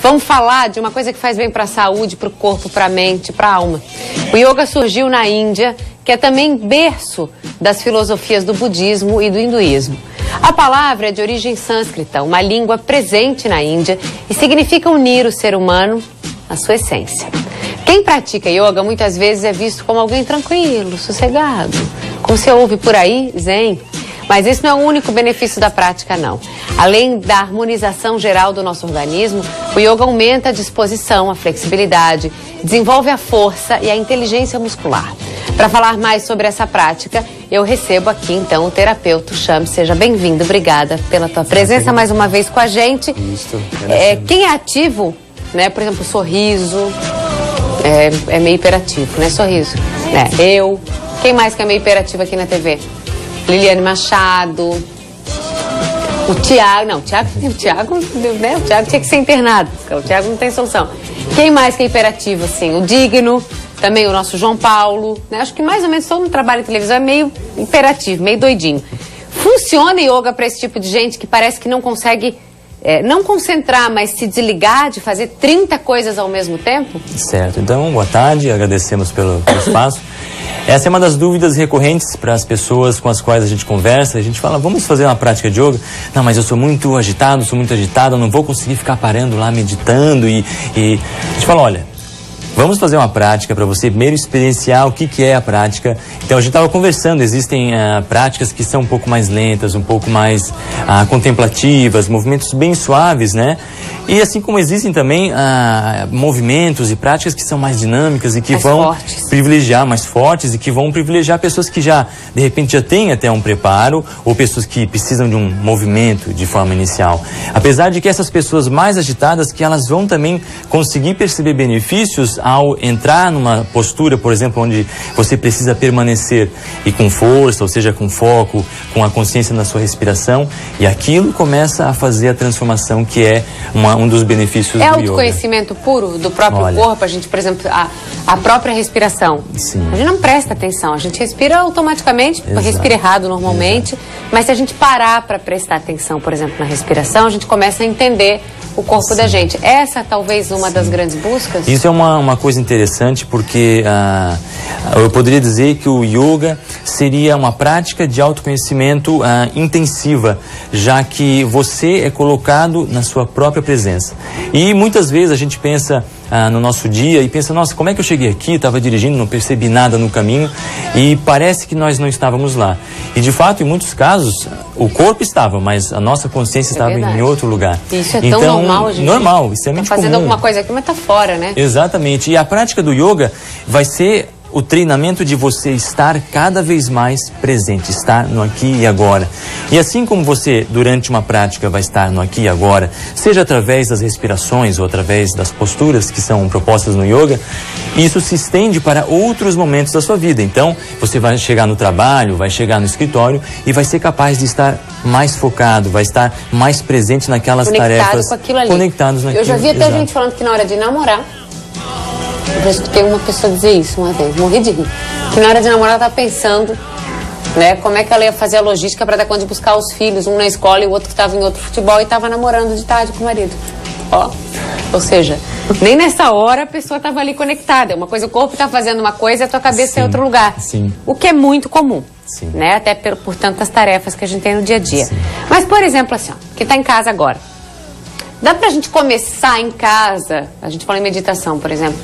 Vamos falar de uma coisa que faz bem para a saúde, para o corpo, para a mente, para a alma. O yoga surgiu na Índia, que é também berço das filosofias do budismo e do hinduísmo. A palavra é de origem sânscrita, uma língua presente na Índia e significa unir o ser humano à sua essência. Quem pratica yoga muitas vezes é visto como alguém tranquilo, sossegado, como você ouve por aí, zen. Mas esse não é o único benefício da prática, não. Além da harmonização geral do nosso organismo, o yoga aumenta a disposição, a flexibilidade, desenvolve a força e a inteligência muscular. Para falar mais sobre essa prática, eu recebo aqui, então, o terapeuta Cham. Seja bem-vindo, obrigada pela tua presença mais uma vez com a gente. Isso. Quem é ativo, né? Por exemplo, sorriso, é meio hiperativo, né? Sorriso. Eu. Quem mais que é meio hiperativo aqui na TV? Liliane Machado, o Thiago, não, o Thiago tinha que ser internado, o Thiago não tem solução. Quem mais que é hiperativo, assim? O Digno, também o nosso João Paulo, né? Acho que mais ou menos todo mundo trabalha em televisão é meio hiperativo, meio doidinho. Funciona yoga para esse tipo de gente que parece que não consegue não concentrar, mas se desligar de fazer 30 coisas ao mesmo tempo? Certo, então boa tarde, agradecemos pelo espaço. Essa é uma das dúvidas recorrentes para as pessoas com as quais a gente conversa. A gente fala, vamos fazer uma prática de yoga? Não, mas eu sou muito agitado, eu não vou conseguir ficar parando lá meditando. E a gente fala, olha, vamos fazer uma prática para você primeiro experienciar o que é a prática. Então a gente estava conversando, existem práticas que são um pouco mais lentas, um pouco mais contemplativas, movimentos bem suaves, né? E assim como existem também movimentos e práticas que são mais dinâmicas e que vão privilegiar, mais fortes, e que vão privilegiar pessoas que já, de repente, já têm até um preparo, ou pessoas que precisam de um movimento de forma inicial. Apesar de que essas pessoas mais agitadas, que elas vão também conseguir perceber benefícios ao entrar numa postura, por exemplo, onde você precisa permanecer e com força, ou seja, com foco, com a consciência na sua respiração, e aquilo começa a fazer a transformação que é um dos benefícios do yoga. É autoconhecimento puro do próprio corpo, a gente, por exemplo, a própria respiração. Sim. A gente não presta atenção, a gente respira automaticamente, respira errado normalmente, mas se a gente parar para prestar atenção, por exemplo, na respiração, a gente começa a entender o corpo da gente. Essa talvez uma das grandes buscas? Isso é uma coisa interessante, porque eu poderia dizer que o yoga seria uma prática de autoconhecimento intensiva, já que você é colocado na sua própria presença. E muitas vezes a gente pensa no nosso dia e pensa, nossa, como é que eu cheguei aqui? Estava dirigindo, não percebi nada no caminho, e parece que nós não estávamos lá. E de fato, em muitos casos, o corpo estava, mas a nossa consciência estava em outro lugar. Isso é tão normal, gente. Normal, extremamente comum. Tá fazendo alguma coisa aqui, mas tá fora, né? Exatamente. E a prática do yoga vai ser o treinamento de você estar cada vez mais presente, estar no aqui e agora. E assim como você, durante uma prática, vai estar no aqui e agora, seja através das respirações ou através das posturas que são propostas no yoga, isso se estende para outros momentos da sua vida. Então, você vai chegar no trabalho, vai chegar no escritório e vai ser capaz de estar mais focado, vai estar mais presente naquelas tarefas, com aquilo ali. Conectados naquilo. Eu já vi até gente falando que na hora de namorar, eu já escutei uma pessoa dizer isso uma vez, morri de rir. Que na hora de namorar ela tá pensando, né, como é que ela ia fazer a logística para dar conta de buscar os filhos, um na escola e o outro que estava em outro futebol e estava namorando de tarde com o marido. Ou seja, nem nessa hora a pessoa estava ali conectada. Uma coisa, o corpo está fazendo uma coisa e a tua cabeça é em outro lugar. Sim. O que é muito comum, sim, né, até por tantas tarefas que a gente tem no dia a dia. Sim. Mas, por exemplo, assim, que está em casa agora, dá pra gente começar em casa, a gente fala em meditação, por exemplo,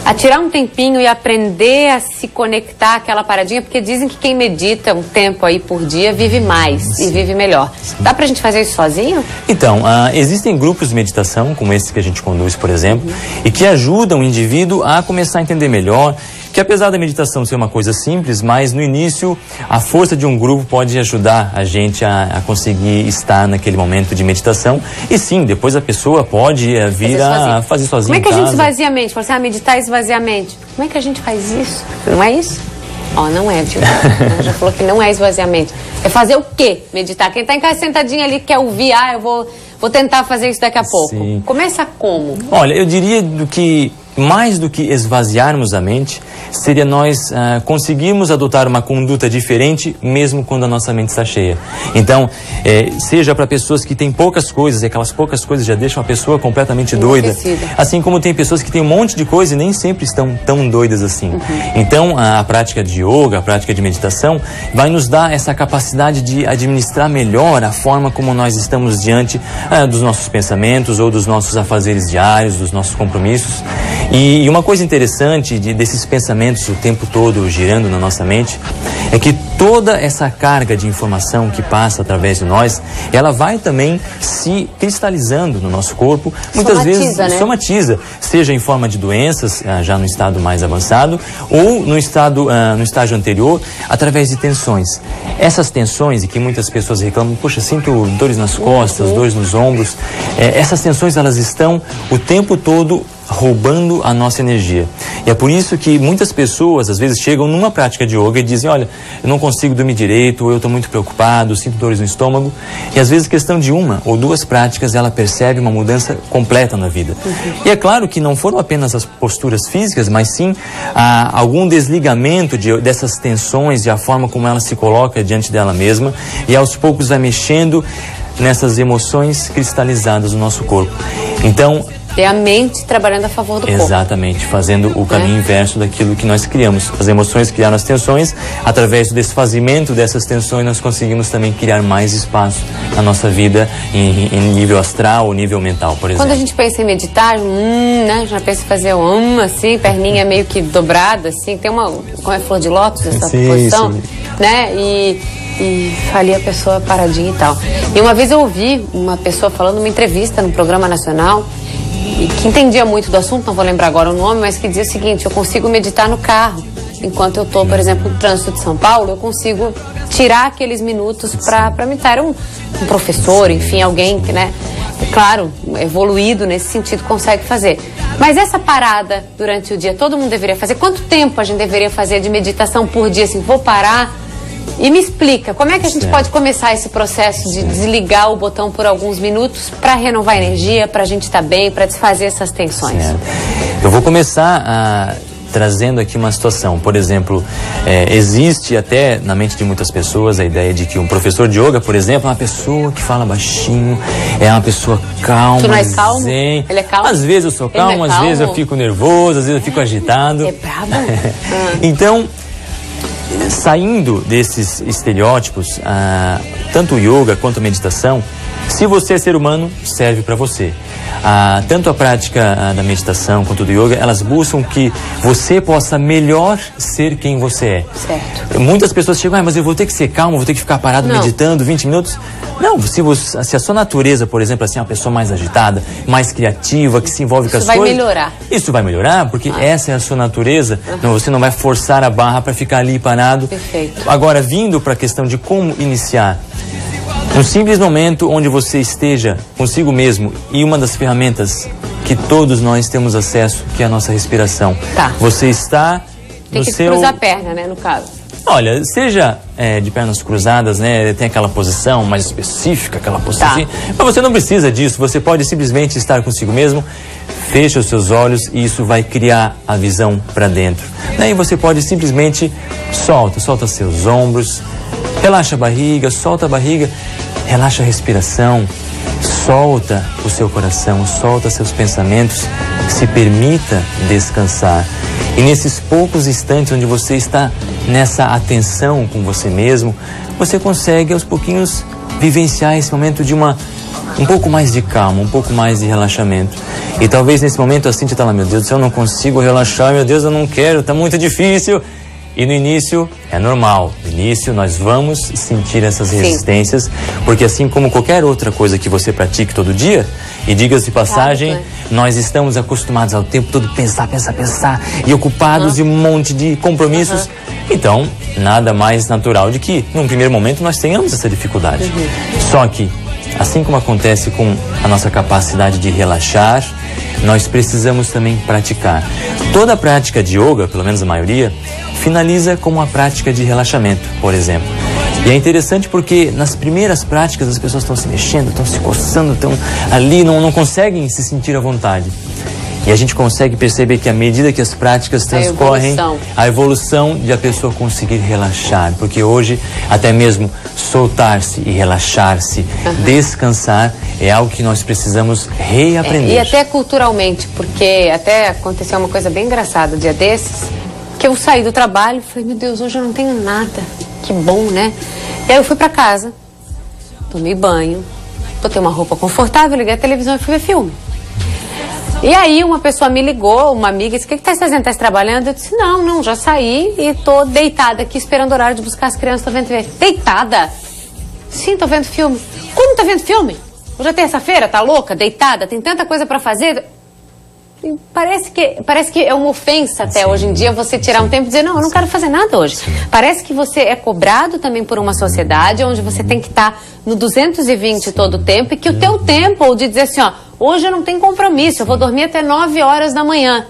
a tirar um tempinho e aprender a se conectar àquela paradinha, porque dizem que quem medita um tempo aí por dia vive mais e vive melhor. Dá pra gente fazer isso sozinho? Então, existem grupos de meditação, como esse que a gente conduz, por exemplo, e que ajudam o indivíduo a começar a entender melhor, que apesar da meditação ser uma coisa simples, mas no início a força de um grupo pode ajudar a gente a conseguir estar naquele momento de meditação. E sim, depois a pessoa pode vir a fazer sozinha. Como é que a gente esvazia a mente? Fala assim, meditar e esvaziar a mente. Como é que a gente faz isso? Não é isso? Não é, viu? Já falou que não é esvaziamento. É fazer o quê? Meditar. Quem tá em casa sentadinho ali quer ouvir, eu vou tentar fazer isso daqui a pouco. Sim. Começa como? Olha, eu diria que mais do que esvaziarmos a mente, seria nós conseguirmos adotar uma conduta diferente, mesmo quando a nossa mente está cheia. Então, seja para pessoas que têm poucas coisas, e aquelas poucas coisas já deixam a pessoa completamente doida. Assim como tem pessoas que têm um monte de coisa e nem sempre estão tão doidas assim. Então, a prática de yoga, a prática de meditação, vai nos dar essa capacidade de administrar melhor a forma como nós estamos diante dos nossos pensamentos ou dos nossos afazeres diários, dos nossos compromissos. E uma coisa interessante desses pensamentos o tempo todo girando na nossa mente é que toda essa carga de informação que passa através de nós, ela vai também se cristalizando no nosso corpo, muitas vezes somatiza, seja em forma de doenças, já no estado mais avançado, ou no estágio anterior, através de tensões. Essas tensões, e que muitas pessoas reclamam, poxa, sinto dores nas costas, dores nos ombros, essas tensões, elas estão o tempo todo roubando a nossa energia. E é por isso que muitas pessoas, às vezes, chegam numa prática de yoga e dizem, olha, eu não consigo dormir direito, ou eu estou muito preocupado, sinto dores no estômago. E às vezes, questão de uma ou duas práticas, ela percebe uma mudança completa na vida. E é claro que não foram apenas as posturas físicas, mas sim algum desligamento dessas tensões e a forma como ela se coloca diante dela mesma, e aos poucos vai mexendo nessas emoções cristalizadas no nosso corpo. Então, é a mente trabalhando a favor do corpo. Exatamente, fazendo o caminho inverso daquilo que nós criamos. As emoções criaram as tensões, através do desfazimento dessas tensões nós conseguimos também criar mais espaço na nossa vida em nível astral ou nível mental, por exemplo. Quando a gente pensa em meditar, né, já pensa em fazer assim, perninha meio que dobrada, assim, tem como é flor de lótus essa posição, né, e ali a pessoa paradinha e tal. E uma vez eu ouvi uma pessoa falando numa entrevista no programa nacional, e que entendia muito do assunto, não vou lembrar agora o nome, mas que dizia o seguinte: eu consigo meditar no carro. Enquanto eu estou, por exemplo, no trânsito de São Paulo, eu consigo tirar aqueles minutos para meditar. Era um professor, enfim, alguém que, né, claro, evoluído nesse sentido, consegue fazer. Mas essa parada durante o dia, todo mundo deveria fazer? Quanto tempo a gente deveria fazer de meditação por dia? Assim, vou parar. E me explica, como é que a gente pode começar esse processo de desligar o botão por alguns minutos para renovar a energia, para a gente estar bem, para desfazer essas tensões? Eu vou começar trazendo aqui uma situação. Por exemplo, existe até na mente de muitas pessoas a ideia de que um professor de yoga, por exemplo, é uma pessoa que fala baixinho, é uma pessoa calma, tu não é calmo? Zen. Ele é calmo? Às vezes eu sou calmo, às vezes eu fico nervoso, às vezes eu fico agitado. É brabo? Então, saindo desses estereótipos, tanto o yoga quanto a meditação, se você é ser humano, serve para você. Tanto a prática da meditação quanto do yoga, elas buscam que você possa melhor ser quem você é. Certo. Muitas pessoas chegam, mas eu vou ter que ser calmo, vou ter que ficar parado meditando 20 minutos. Não, se a sua natureza, por exemplo, assim, é uma pessoa mais agitada, mais criativa, que se envolve com as coisas... Isso vai melhorar. Isso vai melhorar, porque essa é a sua natureza. Não, você não vai forçar a barra para ficar ali parado. Perfeito. Agora, vindo para a questão de como iniciar... Um simples momento onde você esteja consigo mesmo, e uma das ferramentas que todos nós temos acesso, que é a nossa respiração. Tá. Você está Tem que cruzar a perna, né, no caso. Olha, seja de pernas cruzadas, né, tem aquela posição mais específica, aquela posição assim, mas você não precisa disso, você pode simplesmente estar consigo mesmo, fecha os seus olhos e isso vai criar a visão para dentro. E você pode simplesmente solta seus ombros, relaxa a barriga, solta a barriga, relaxa a respiração, solta o seu coração, solta seus pensamentos, se permita descansar. E nesses poucos instantes onde você está nessa atenção com você mesmo, você consegue aos pouquinhos vivenciar esse momento de um pouco mais de calma, um pouco mais de relaxamento. E talvez nesse momento a Cíntia está lá, meu Deus do céu, eu não consigo relaxar, meu Deus, eu não quero, está muito difícil. E no início é normal, no início nós vamos sentir essas resistências, porque assim como qualquer outra coisa que você pratique todo dia, e diga-se de passagem, nós estamos acostumados ao tempo todo pensar, e ocupados de um monte de compromissos. Então, nada mais natural de que, num primeiro momento, nós tenhamos essa dificuldade. Só que, assim como acontece com a nossa capacidade de relaxar, nós precisamos também praticar. Toda prática de yoga, pelo menos a maioria, finaliza com uma prática de relaxamento, por exemplo. E é interessante porque nas primeiras práticas as pessoas estão se mexendo, estão se coçando, estão ali, não conseguem se sentir à vontade. E a gente consegue perceber que à medida que as práticas transcorrem, a evolução de a pessoa conseguir relaxar. Porque hoje, até mesmo soltar-se e relaxar-se, descansar, é algo que nós precisamos reaprender. E até culturalmente, porque até aconteceu uma coisa bem engraçada um dia desses, que eu saí do trabalho e falei, meu Deus, hoje eu não tenho nada. Que bom, né? E aí eu fui pra casa, tomei banho, botei uma roupa confortável, liguei a televisão e fui ver filme. E aí uma pessoa me ligou, uma amiga, disse, o que tá fazendo? Tá trabalhando? Eu disse, não, já saí e tô deitada aqui esperando o horário de buscar as crianças, tô vendo TV. Deitada? Sim, tô vendo filme. Como tá vendo filme? Hoje é terça-feira, tá louca? Deitada? Tem tanta coisa pra fazer. E parece que é uma ofensa até hoje em dia você tirar um tempo e dizer, não, eu não quero fazer nada hoje. Parece que você é cobrado também por uma sociedade onde você tem que estar no 220 todo o tempo e que o teu tempo, ou de dizer assim, ó, hoje eu não tenho compromisso, eu vou dormir até 9 horas da manhã.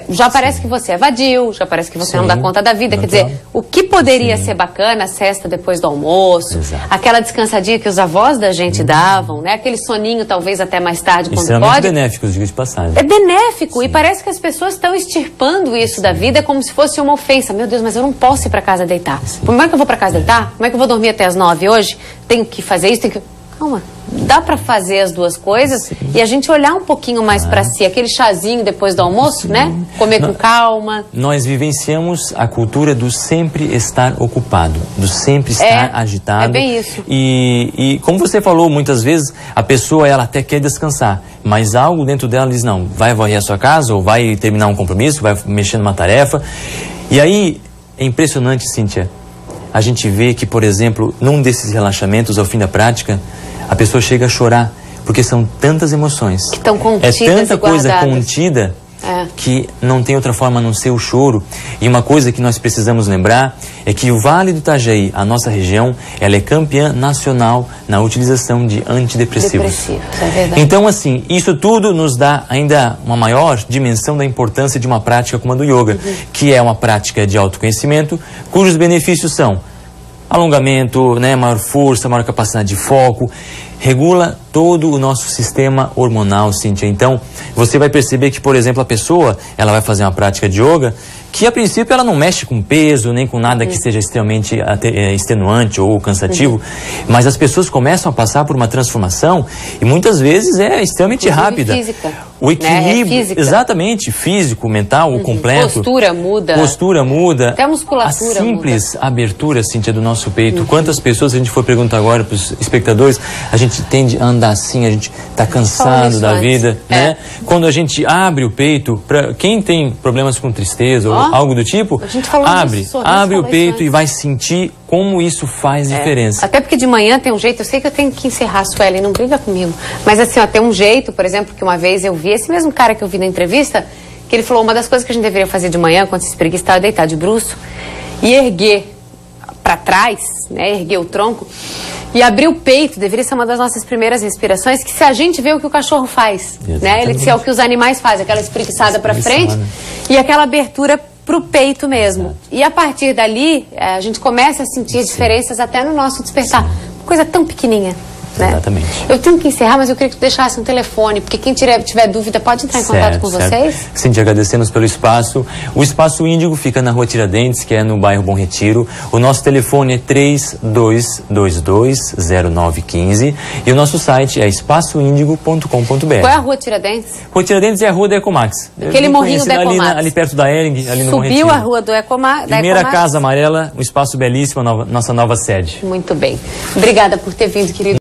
Já parece que você é vadio, já parece que você não dá conta da vida. Quer dizer, o que poderia ser bacana, a cesta depois do almoço, aquela descansadinha que os avós da gente davam, né? Aquele soninho talvez até mais tarde, quando pode. Extremamente benéfico, diga de passagem. É benéfico, e parece que as pessoas estão extirpando isso da vida como se fosse uma ofensa. Meu Deus, mas eu não posso ir pra casa deitar. Como é que eu vou pra casa deitar? Como é que eu vou dormir até as 9 hoje? Tenho que fazer isso, tenho que... Calma, dá pra fazer as duas coisas e a gente olhar um pouquinho mais pra si. Aquele chazinho depois do almoço, né? Comer com calma. Nós vivenciamos a cultura do sempre estar ocupado, do sempre estar agitado. É bem isso. E como você falou, muitas vezes a pessoa, ela até quer descansar, mas algo dentro dela diz, não, vai varrer a sua casa ou vai terminar um compromisso, vai mexer numa tarefa. E aí, é impressionante, Cíntia, a gente vê que, por exemplo, num desses relaxamentos, ao fim da prática, a pessoa chega a chorar, porque são tantas emoções. Que estão contidas, é tanta coisa contida que não tem outra forma a não ser o choro. E uma coisa que nós precisamos lembrar é que o Vale do Itajaí, a nossa região, ela é campeã nacional na utilização de antidepressivos. É verdade. Então, assim, isso tudo nos dá ainda uma maior dimensão da importância de uma prática como a do yoga, que é uma prática de autoconhecimento, cujos benefícios são alongamento, né, maior força, maior capacidade de foco, regula todo o nosso sistema hormonal, Cíntia. Então, você vai perceber que, por exemplo, a pessoa, ela vai fazer uma prática de yoga, que a princípio ela não mexe com peso, nem com nada que seja extremamente extenuante ou cansativo, mas as pessoas começam a passar por uma transformação e muitas vezes é extremamente rápida. Física, o equilíbrio, né? Exatamente, físico, mental, o completo. Postura muda. Até a musculatura a simples abertura, Cíntia, do nosso peito. Quantas pessoas, se a gente for perguntar agora para os espectadores, a gente tende a andar assim, a gente está cansado da vida, né? Quando a gente abre o peito, para quem tem problemas com tristeza ou algo do tipo, abre o peito e vai sentir como isso faz diferença. Até porque de manhã tem um jeito, eu sei que eu tenho que encerrar, Sueli, não briga comigo, mas assim, ó, tem um jeito, por exemplo, que uma vez eu vi, esse mesmo cara que eu vi na entrevista, que ele falou, uma das coisas que a gente deveria fazer de manhã, quando se espreguiça, estava deitar de bruço e erguer para trás, né, erguer o tronco e abrir o peito, deveria ser uma das nossas primeiras respirações, que se a gente vê o que o cachorro faz, né, ele disse, é o que os animais fazem, aquela espreguiçada para frente e aquela abertura pro peito mesmo. E a partir dali, a gente começa a sentir diferenças até no nosso despertar. Coisa tão pequenininha. Né? Exatamente. Eu tenho que encerrar, mas eu queria que tu deixasse um telefone, porque quem tiver dúvida pode entrar em contato com vocês. Sim, te agradecemos pelo espaço. O Espaço Índigo fica na Rua Tiradentes, que é no bairro Bom Retiro. O nosso telefone é 32220915 e o nosso site é espaçoíndigo.com.br. Qual é a Rua Tiradentes? Rua Tiradentes é a Rua do Ecomax. Aquele morrinho do Ecomax. Ali perto da Ering, ali no Bom Retiro. Subiu a Rua do Ecomax. Primeira casa amarela, um espaço belíssimo, nossa nova sede. Muito bem. Obrigada por ter vindo, querido.